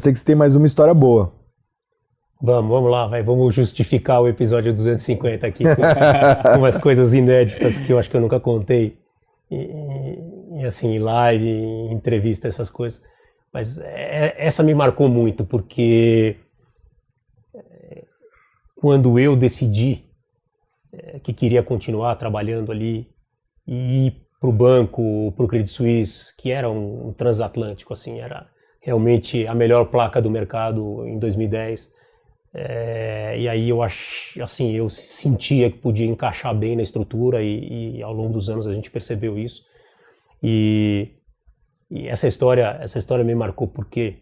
sei que você tem mais uma história boa. Vamos lá, vamos justificar o episódio 250 aqui com umas coisas inéditas que eu acho que eu nunca contei assim, em live, em entrevista, essas coisas. Mas essa me marcou muito, porque quando eu decidi que queria continuar trabalhando ali e ir para o banco, para o Credit Suisse, que era um transatlântico, assim, era realmente a melhor placa do mercado em 2010. E aí eu sentia que podia encaixar bem na estrutura e ao longo dos anos a gente percebeu isso. E essa história me marcou porque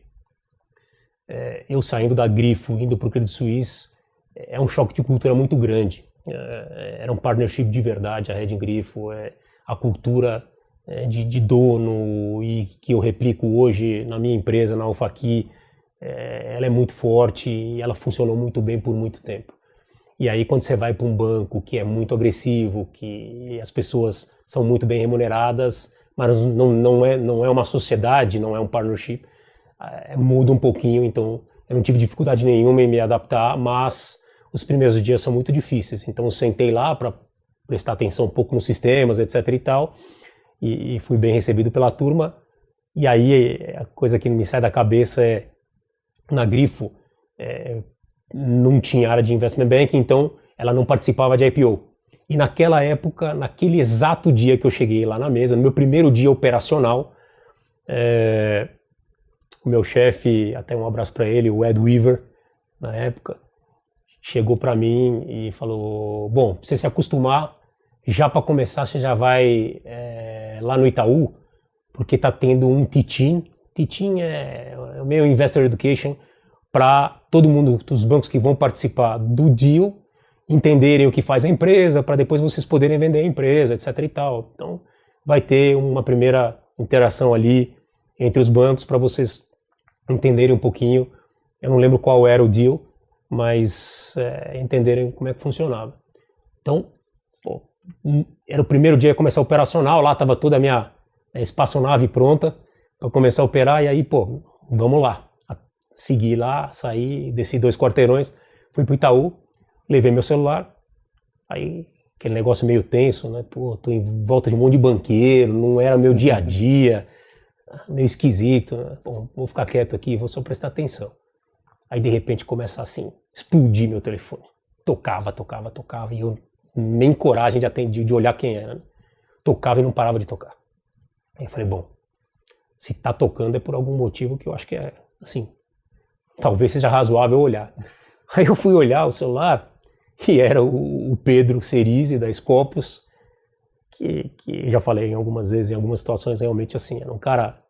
eu saindo da Grifo, indo para o Credit Suisse, é um choque de cultura muito grande. Era um partnership de verdade, a Red Grifo, a cultura de dono e que eu replico hoje na minha empresa, na Alfaqui, ela é muito forte e ela funcionou muito bem por muito tempo. E aí quando você vai para um banco que é muito agressivo, que as pessoas são muito bem remuneradas, mas não é uma sociedade, não é um partnership, muda um pouquinho. Então eu não tive dificuldade nenhuma em me adaptar, mas os primeiros dias são muito difíceis. Então eu sentei lá para prestar atenção um pouco nos sistemas, etc e tal, e fui bem recebido pela turma. E aí a coisa que me sai da cabeça é, na Grifo não tinha área de investment banking, então ela não participava de IPO. E naquela época, naquele exato dia que eu cheguei lá na mesa, no meu primeiro dia operacional, o meu chefe, até um abraço para ele, o Ed Weaver, na época, chegou para mim e falou: bom, pra você se acostumar, já para começar você já vai lá no Itaú, porque tá tendo um teach-in. Teach-in é o meu Investor Education, para todo mundo, dos bancos que vão participar do deal, entenderem o que faz a empresa, para depois vocês poderem vender a empresa, etc e tal. Então vai ter uma primeira interação ali entre os bancos para vocês entenderem um pouquinho. Eu não lembro qual era o deal, mas entenderem como é que funcionava. Então, era o primeiro dia que ia começar a operacional, lá estava toda a minha espaçonave pronta para começar a operar, e aí, vamos lá. Segui lá, saí, desci 2 quarteirões, fui pro Itaú, levei meu celular, aí aquele negócio meio tenso, né? Tô em volta de um monte de banqueiro, não era meu dia a dia, meio esquisito, né? Vou ficar quieto aqui, vou só prestar atenção. Aí de repente começa assim, explodir meu telefone. Tocava, e eu nem coragem de olhar quem era, né? Tocava e não parava de tocar. Aí eu falei, bom, se tá tocando é por algum motivo que eu acho que assim, talvez seja razoável olhar. Aí eu fui olhar o celular, que era o Pedro Cerise, da Scopus, que já falei algumas vezes, em algumas situações realmente assim, era um cara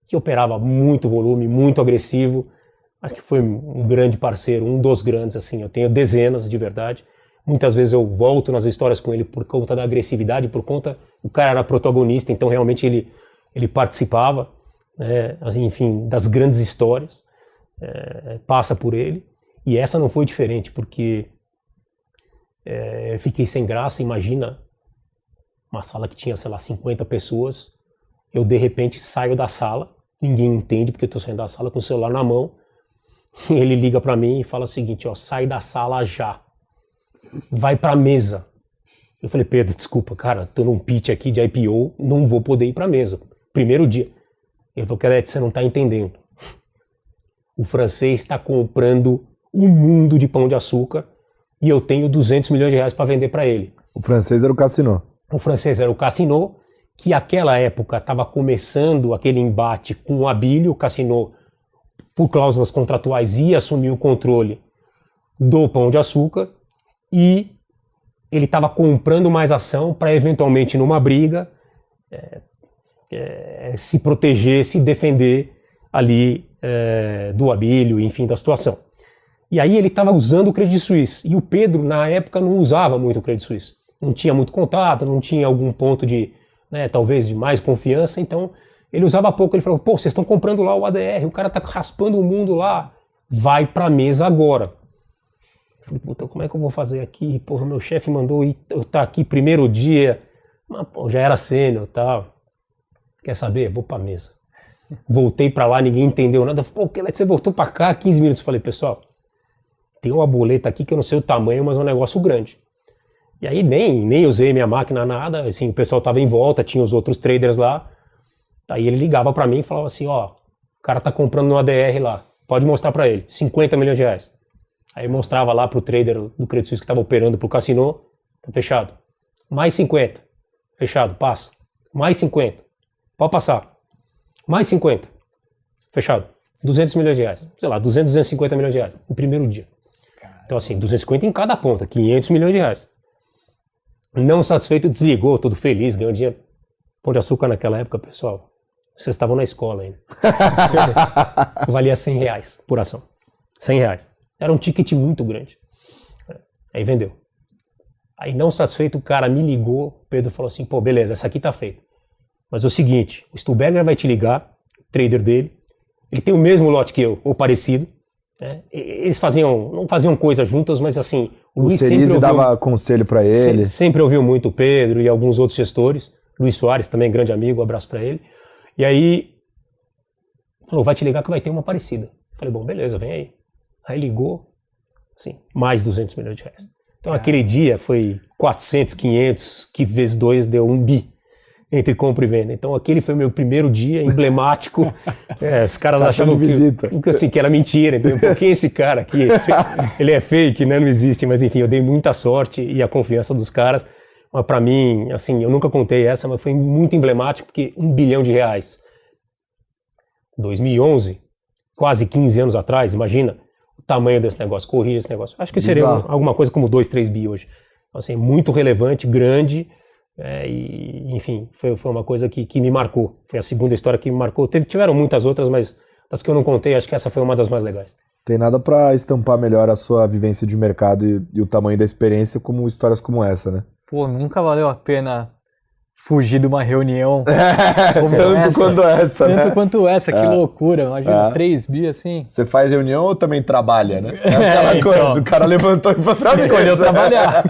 que operava muito volume, muito agressivo, mas que foi um grande parceiro, um dos grandes, assim, eu tenho dezenas de verdade. Muitas vezes eu volto nas histórias com ele por conta da agressividade, o cara era protagonista, então realmente ele participava, né, assim, enfim, das grandes histórias, passa por ele. E essa não foi diferente, porque fiquei sem graça. Imagina uma sala que tinha, sei lá, 50 pessoas, eu de repente saio da sala, ninguém entende porque eu estou saindo da sala com o celular na mão, e ele liga para mim e fala o seguinte, sai da sala já, vai para a mesa. Eu falei, Pedro, desculpa, cara, tô num pitch aqui de IPO, não vou poder ir para a mesa, primeiro dia. Ele falou, Kelete, você não está entendendo. O francês está comprando um mundo de pão de açúcar e eu tenho 200 milhões de reais para vender para ele. O francês era o Casino. O francês era o Casino, que naquela época estava começando aquele embate com o Abílio. O Casino, por cláusulas contratuais, ia assumir o controle do pão de açúcar e ele estava comprando mais ação para eventualmente numa briga se proteger, se defender ali do Abílio, enfim, da situação. E aí ele estava usando o Credit Suisse, e o Pedro na época não usava muito o Credit Suisse, não tinha muito contato, não tinha algum ponto de, talvez de mais confiança, então ele usava pouco. Ele falou, vocês estão comprando lá o ADR, o cara tá raspando o mundo lá, vai pra mesa agora. Eu falei, puta, como é que eu vou fazer aqui? Porra, meu chefe mandou eu estar aqui primeiro dia, mas, já era sênior e tal. Quer saber? Vou pra mesa. Voltei pra lá, ninguém entendeu nada. Pô, você voltou pra cá 15 minutos. Falei, pessoal, tem uma boleta aqui que eu não sei o tamanho, mas é um negócio grande. E aí nem usei minha máquina, nada. Assim, o pessoal tava em volta, tinha os outros traders lá. Aí ele ligava pra mim e falava assim, ó, o cara tá comprando no ADR lá. Pode mostrar pra ele, 50 milhões de reais. Aí mostrava lá pro trader do Credit Suisse que tava operando pro cassino, tá fechado. Mais 50. Fechado, passa. Mais 50. Pode passar. Mais 50. Fechado. 200 milhões de reais. Sei lá, 200, 250 milhões de reais. No primeiro dia. Então assim, 250 em cada ponta. 500 milhões de reais. Não satisfeito, desligou, todo feliz, ganhou dinheiro. Pão de açúcar naquela época, pessoal, vocês estavam na escola ainda. Valia 100 reais por ação. 100 reais. Era um ticket muito grande. Aí vendeu. Aí não satisfeito, o cara me ligou, o Pedro falou assim, pô, beleza, essa aqui tá feita. Mas é o seguinte, o Stuberger vai te ligar, o trader dele, ele tem o mesmo lote que eu, ou parecido. Né? Eles não faziam coisas juntas, mas assim, o Luiz sempre dava conselho para ele. Sempre ouviu muito o Pedro e alguns outros gestores. Luiz Soares, também grande amigo, um abraço para ele. E aí, falou, vai te ligar que vai ter uma parecida. Falei, bom, beleza, vem aí. Aí ligou, assim, mais 200 milhões de reais. Então aquele dia foi 400, 500, que vezes 2 deu 1 bi entre compra e venda. Então aquele foi meu primeiro dia emblemático. Os caras achavam que era mentira. Entendeu? Pô, quem é esse cara aqui? Ele é fake, né? Não existe. Mas enfim, eu dei muita sorte e a confiança dos caras. Mas para mim, assim, eu nunca contei essa, mas foi muito emblemático porque 1 bilhão de reais. 2011, quase 15 anos atrás, imagina o tamanho desse negócio, corrija esse negócio. Acho que seria alguma coisa como 2, 3 bi hoje. Então, assim, muito relevante, grande, e enfim, foi uma coisa que me marcou. Foi a segunda história que me marcou. Tiveram muitas outras, mas das que eu não contei, acho que essa foi uma das mais legais. Tem nada para estampar melhor a sua vivência de mercado e o tamanho da experiência como histórias como essa, né? Pô, nunca valeu a pena fugir de uma reunião tanto quanto essa, que loucura, imagina 3 bi assim. Você faz reunião ou também trabalha, né? É aquela coisa, o cara levantou e foi pra escolheu trabalhar.